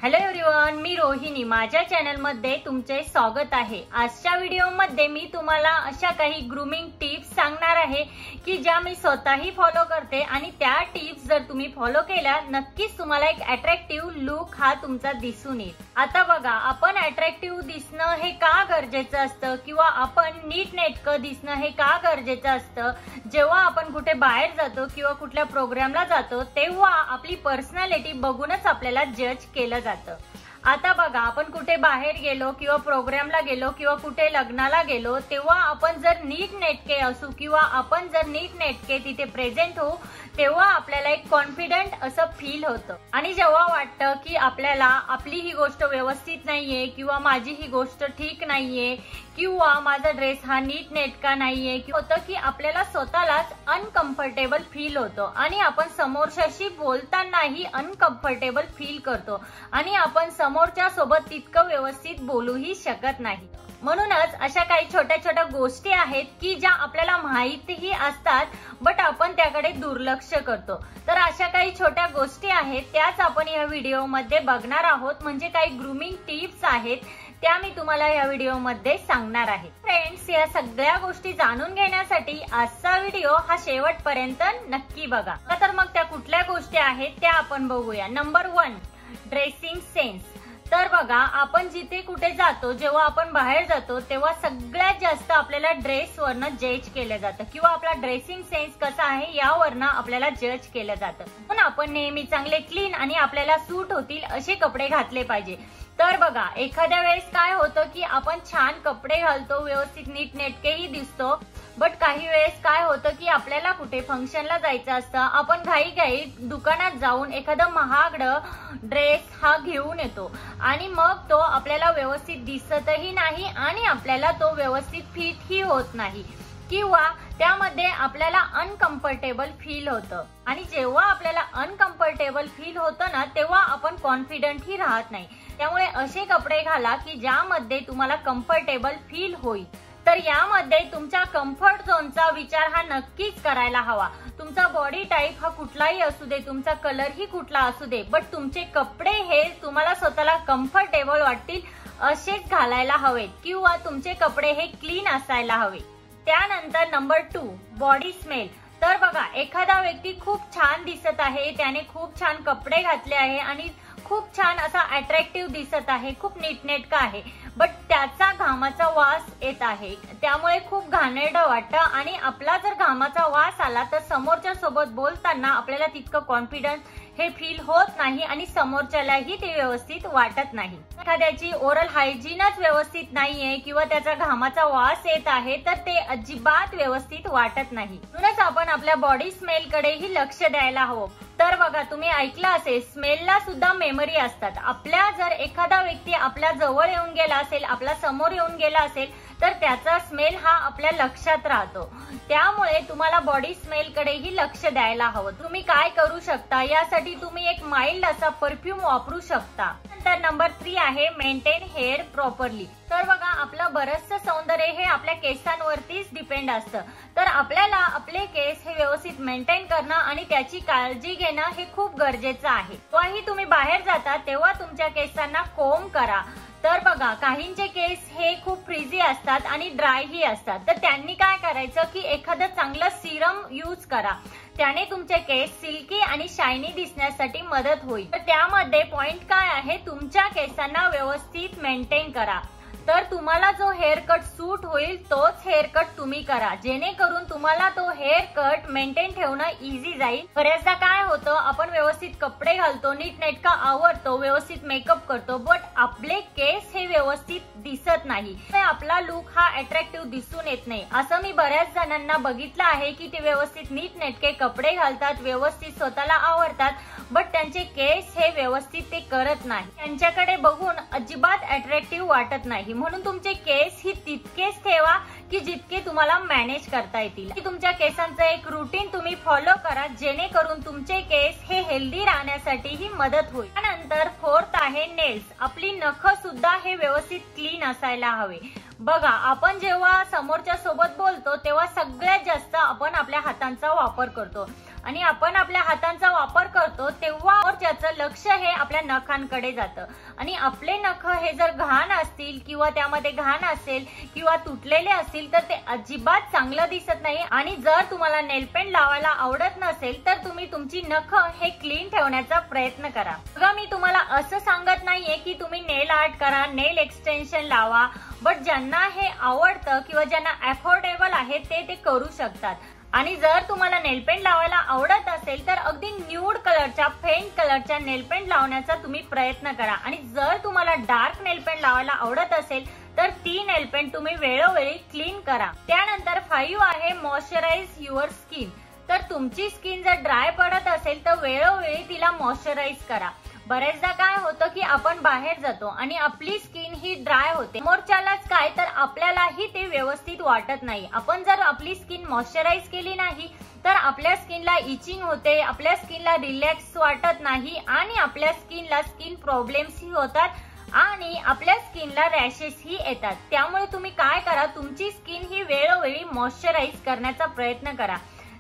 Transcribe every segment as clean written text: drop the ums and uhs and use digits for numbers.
Hello everyone, मी रोहिणी माझ्या channel मध्ये तुमचे स्वागत आहे। आजच्या व्हिडिओ मध्ये मी तुम्हाला अशा काही ग्रूमिंग टिप्स सांगणार आहे की ज्या मी स्वतःही फॉलो करते आणि त्या टिप्स जर तुम्ही फॉलो केल्या नक्कीच तुम्हाला एक अट्रॅक्टिव्ह लुक हा तुमचा दिसून येईल। आता बघा, आपण अट्रॅक्टिव्ह दिसणं हे का गरजेचं असतं किंवा आपण नीटनेटकं दिसणं हे का गरजेचं असतं। जेव्हा आपण कुठे बाहेर जातो किंवा कुठल्या प्रोग्रामला जातो तेव्हा आपली पर्सनॅलिटी बघूनच आपल्याला जज केलं जातं। आता बघा, आपण कुठे बाहेर गेलो किंवा प्रोग्रामला गेलो किंवा कुठे लग्नाला गेलो तेव्हा आपण जर नीटनेटके असू किंवा आपण जर नीटनेटके तिथे प्रेझेंट होऊ तेव्हा आपल्याला एक कॉन्फिडंट असं फील होतं। आणि जेव्हा वाटतं की आपल्याला आपली ही गोष्ट व्यवस्थित नाहीये किंवा माझी ही गोष्ट ठीक नाहीये किंवा माझा ड्रेस हा नीटनेटका नाहीये, होतं की आपल्याला स्वतःलाच अनकम्फर्टेबल फील होतं आणि आपण समोरच्याशी बोलतानाही अनकम्फर्टेबल फील करतो आणि आपण समोरच्या सोबत तितकं व्यवस्थित बोलूही शकत नाही। म्हणूनच अशा काही छोट्या छोट्या गोष्टी आहेत की ज्या आपल्याला माहितीही असतात बट आपण त्याकडे दुर्लक्ष करतो। तर अशा काही छोट्या गोष्टी आहेत त्याच आपण या व्हिडिओ मध्ये बघणार आहोत। म्हणजे काही ग्रूमिंग टिप्स आहेत त्या मी तुम्हाला या व्हिडिओ मध्ये सांगणार आहे। फ्रेंड्स, या सगळ्या गोष्टी जाणून घेण्यासाठी आजचा व्हिडिओ हा शेवटपर्यंत नक्की बघा। तर मग त्या कुठल्या गोष्टी आहेत त्या आपण बघूया। Number 1, dressing sense. तर बघा, आपण जिथे कुठे जातो, जेव्हा आपण बाहेर जातो तेव्हा सगळ्यात जास्त आपल्याला ड्रेसवरनं जज केलं जातं किंवा आपला ड्रेसिंग सेन्स कसा आहे यावरनं आपल्याला जज केलं जातं। पण आपण नेहमी चांगले क्लीन आणि आपल्याला सूट होतील असे कपडे घातले पाहिजे। तर बघा, एखाद्या वेळेस काय होतं की आपण छान कपडे घालतो, व्यवस्थित नीटनेटकेही दिसतो, बट काही वेळेस काय होतं की आपल्याला कुठे फंक्शनला जायचं असतं, आपण घाई दुकानात जाऊन एखादा महागडं ड्रेस हा घेऊन येतो आणि मग तो आपल्याला व्यवस्थित दिसतही नाही आणि आपल्याला तो व्यवस्थित फिटही होत नाही किंवा त्यामध्ये आपल्याला अनकम्फर्टेबल फील होतं। आणि जेव्हा आपल्याला अनकम्फर्टेबल फील होतं ना तेव्हा आपण कॉन्फिडंटही राहत नाही। त्यामुळे असे कपडे घाला की ज्यामध्ये तुम्हाला कम्फर्टेबल फील होईल। तर यामध्ये तुमच्या कम्फर्ट झोनचा विचार हा नक्कीच करायला हवा। तुमचा बॉडी टाईप हा कुठलाही असू दे, तुमचा कलरही कुठला असू दे, बट तुमचे कपडे हे तुम्हाला स्वतःला कम्फर्टेबल वाटतील असेच घालायला हवेत किंवा तुमचे कपडे हे क्लीन असायला हवे। त्यानंतर नंबर 2, बॉडी स्मेल। तर बघा, एखादा व्यक्ती खूप छान दिसत आहे, त्याने खूप छान कपडे घातले आहे आणि खूप छान असा अट्रॅक्टिव्ह दिसत आहे, खूप नीटनेटका आहे, बट त्याचा घामाचा वास येत आहे, त्यामुळे खूप घाणेरडं वाटतं आणि आपला जर घामाचा वास आला तर समोरच्या सोबत बोलताना आपल्याला तितकं कॉन्फिडन्स हे फील होत नाही आणि समोरच्यालाही ते व्यवस्थित वाटत नाही। एखाद्याची ओरल हायजीनच व्यवस्थित नाहीये किंवा त्याचा घामाचा वास येत आहे तर ते अजिबात व्यवस्थित वाटत नाही। म्हणूनच आपण आपल्या बॉडी स्मेल कडेही लक्ष द्यायला हवं। तर बघा, तुम्ही ऐकलं असेल, स्मेलला सुद्धा मेमरी असतात। आपल्या जर एखादा व्यक्ती आपल्या जवळ येऊन गेला असेल, आपल्या समोर येऊन गेला असेल तर त्याचा स्मेल हा आपल्या लक्षात राहतो। त्यामुळे तुम्हाला बॉडी स्मेल कडेही लक्ष द्यायला हवं। तुम्ही काय करू शकता, यासाठी तुम्ही एक माइल्ड असा परफ्यूम वापरू शकता। तर नंबर 3 आहे मेंटेन हेअर प्रॉपरली। तर बघा, आपलं बरचसं सौंदर्य हे आपल्या केसांवरतीच डिपेंड असतं। तर आपल्याला आपले केस हे व्यवस्थित मेंटेन करणं आणि त्याची काळजी घेणं हे खूप गरजेचं आहे। जेव्हाही तुम्ही बाहेर जाता तेव्हा तुमच्या केसांना कोंब करा। तर बघा, काहींचे केस हे खूप फ्रीजी असतात आणि ड्रायही असतात, तर त्यांनी काय करायचं की एखादं चांगलं सिरम यूज करा, त्याने तुमचे केस सिल्की आणि शायनी दिसण्यासाठी मदत होईल। तर त्यामध्ये पॉइंट काय आहे, तुमच्या केसांना व्यवस्थित मेंटेन करा। तर तुम्हाला जो हेअर कट सूट होईल तोच हेअर कट तुम्ही करा, जेणेकरून तुम्हाला तो हेअर कट मेंटेन ठेवणं इझी जाईल। बऱ्याचदा काय होतं, आपण व्यवस्थित कपडे घालतो, नीटनेटका आवरतो, व्यवस्थित मेकअप करतो, बट आपले केस हे व्यवस्थित दिसत नाही, आपला लुक हा अट्रॅक्टिव्ह दिसून येत नाही। असं मी बऱ्याच जणांना बघितलं आहे की ते व्यवस्थित नीटनेटके कपडे घालतात, व्यवस्थित स्वतःला आवरतात, बट त्यांचे केस हे व्यवस्थित ते करत नाही, त्यांच्याकडे बघून अजिबात अट्रॅक्टिव्ह वाटत नाही। म्हणून तुमचे केस ही तितकेच ठेवा की जितके तुम्हाला मॅनेज करता येतील। तुमच्या केसांचं एक रुटीन तुम्ही फॉलो करा, जेणेकरून तुमचे केस हे हेल्दी राहण्यासाठीही मदत होईल। त्यानंतर 4th आहे नेल्स। आपली नख सुद्धा हे व्यवस्थित क्लीन असायला हवे। बघा, आपण जेव्हा समोरच्या सोबत बोलतो तेव्हा सगळ्यात जास्त आपण आपल्या हातांचा वापर करतो आणि आपण आपल्या हातांचा वापर करतो तेव्हा ज्याचं लक्ष हे आपल्या नखांकडे जातं आणि आपले नख हे जर घाण असतील किंवा त्यामध्ये घाण असेल किंवा तुटलेले असतील तर ते अजिबात चांगलं दिसत नाही। आणि जर तुम्हाला नेल पेंट लावायला आवडत नसेल तर तुम्ही तुमची नख हे क्लीन ठेवण्याचा प्रयत्न करा। बघा, मी तुम्हाला असं सांगत नाहीये की तुम्ही नेल आर्ट करा, नेल एक्सटेन्शन लावा, बट ज्यांना हे आवडतं किंवा ज्यांना अफोर्डेबल आहे ते करू शकतात। आणि जर तुम्हाला नेल पेंट लावायला आवडत असेल तर अगदी न्यूड कलरच्या, फेंट कलरच्या नेल पेंट लावण्याचा तुम्ही प्रयत्न करा। आणि जर तुम्हाला डार्क नेल पेंट लावायला आवडत असेल तर ती नेल पेंट तुम्ही वेळोवेळी क्लीन करा। त्यानंतर 5 आहे मॉइश्चराइज युअर स्किन। तर तुमची स्किन जर ड्राय पडत असेल तर वेळोवेळी तिला मॉइश्चराइज करा। बरेचदा काय होतं की आपण बाहेर जातो आणि आपली स्किन ही ड्राय होते, समोरच्यालाच काय तर आपल्यालाही ते व्यवस्थित वाटत नाही। आपण जर आपली स्किन मॉइश्चराइज केली नाही तर आपल्या स्किनला इचिंग होते, आपल्या स्किनला रिलॅक्स वाटत नाही आणि आपल्या स्किनला स्किन प्रॉब्लेम्स ही होतात आणि आपल्या स्किनला रॅशेस ही येतात। त्यामुळे तुम्ही काय करा, तुमची स्किन ही वेळोवेळी मॉइश्चराइज करण्याचा प्रयत्न करा।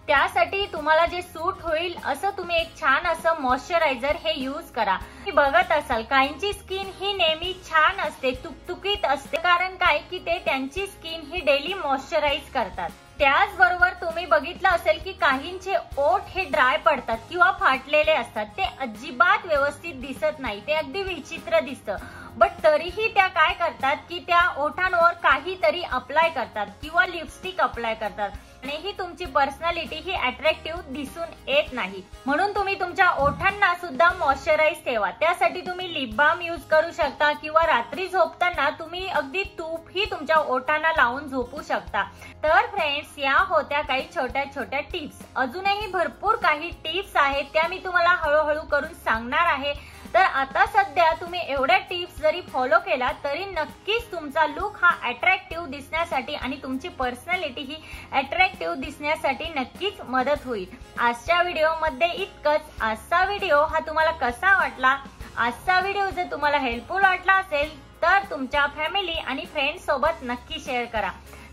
त्यासाठी तुम्हाला जे सूट होईल असं तुम्ही एक छान असं मॉइश्चरायझर हे यूज करा। तुम्ही बघत असाल काहींची स्किन ही नेहमी छान असते, तुकतुकीत असते, कारण काय की ते त्यांची स्किन ही डेली मॉइश्चराइज करतात। त्याचबरोबर तुम्ही बघितलं असेल की काहींचे ओठ हे ड्राय पडतात किंवा फाटलेले असतात, ते अजिबात व्यवस्थित दिसत नाही, ते अगदी विचित्र दिसतं, बट तरीही त्या काय करतात की त्या ओठांवर काहीतरी अप्लाय करतात किंवा लिपस्टिक अप्लाय करतात आणि ही तुमची पर्सनॅलिटी ही अट्रॅक्टिव्ह दिसून येत नाही। म्हणून तुम्ही तुमच्या ओठांना सुद्धा मॉइश्चराइज ठेवा। त्यासाठी तुम्ही लिप बाम यूज करू शकता किंवा रात्री झोपताना तुम्ही अगदी तूप ही तुमच्या ओठांना लावून झोपू शकता। तर फ्रेंड्स, या होत्या काही छोट्या छोट्या टिप्स। अजूनही भरपूर काही टिप्स आहेत त्या मी तुम्हाला हळूहळू करून सांगणार आहे। तर आता सध्या तुम्ही एवढ्या टिप्स जरी फॉलो केला तरी नक्कीच तुमचा लुक हा अट्रॅक्टिव्ह दिसण्यासाठी आणि तुमची पर्सनॅलिटी ही अट्रॅक्टिव्ह दिसण्यासाठी नक्कीच मदत होईल। आजच्या व्हिडिओमध्ये इतकंच। आजचा व्हिडिओ हा तुम्हाला कसा वाटला? आजचा व्हिडिओ जर तुम्हाला हेल्पफुल वाटला असेल तर तुमच्या फॅमिली आणि फ्रेंड्स सोबत नक्की शेअर करा।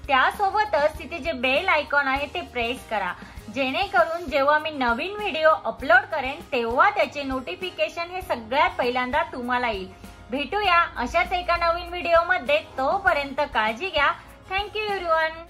त्यासोबतच तिथे जे बेल आयकॉन आहे ते प्रेस करा, जेणेकरून जेव्हा मी नवीन व्हिडिओ अपलोड करेन तेव्हा त्याचे नोटिफिकेशन हे सगळ्यात पहिल्यांदा तुम्हाला येईल। भेटूया अशाच एका नवीन व्हिडिओमध्ये, तोपर्यंत काळजी घ्या। Thank you everyone.